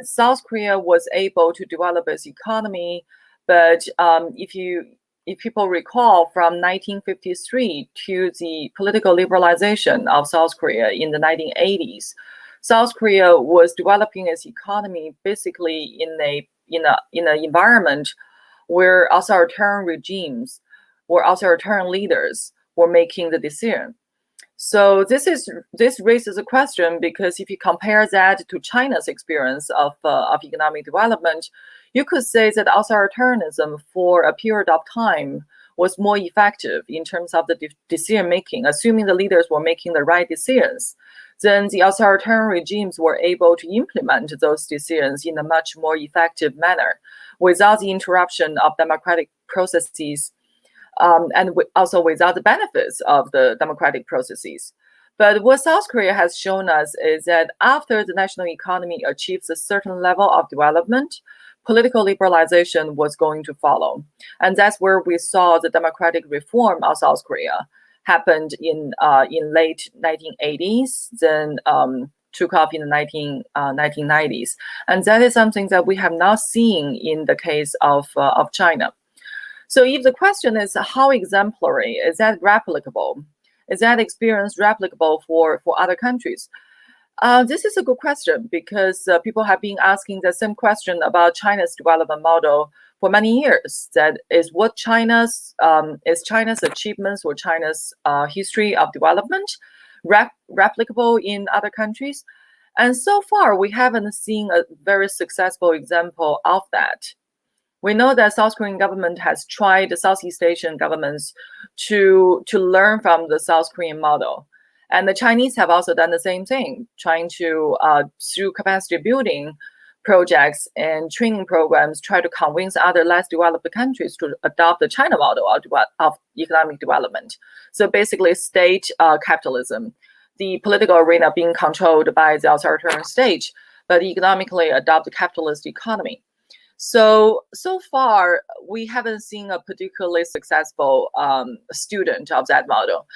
South Korea was able to develop its economy, but if people recall, from 1953 to the political liberalization of South Korea in the 1980s, South Korea was developing its economy basically in an environment where authoritarian regimes or authoritarian leaders were making the decision. So this raises a question, because if you compare that to China's experience of economic development, you could say that authoritarianism for a period of time was more effective in terms of the decision making, assuming the leaders were making the right decisions. Then the authoritarian regimes were able to implement those decisions in a much more effective manner without the interruption of democratic processes, and also without the benefits of the democratic processes. But what South Korea has shown us is that after the national economy achieves a certain level of development, political liberalization was going to follow. And that's where we saw the democratic reform of South Korea happened in late 1980s, then took off in the 1990s. And that is something that we have not seen in the case of China. So if the question is how exemplary, is that replicable? Is that experience replicable for other countries? This is a good question, because people have been asking the same question about China's development model for many years. That is, what China's achievements or China's history of development replicable in other countries? And so far, we haven't seen a very successful example of that. We know that South Korean government has tried the Southeast Asian governments to learn from the South Korean model. And the Chinese have also done the same thing, trying to, through capacity building projects and training programs, try to convince other less developed countries to adopt the China model of economic development. So basically state capitalism, the political arena being controlled by the authoritarian state, but economically adopt the capitalist economy. So far, we haven't seen a particularly successful student of that model.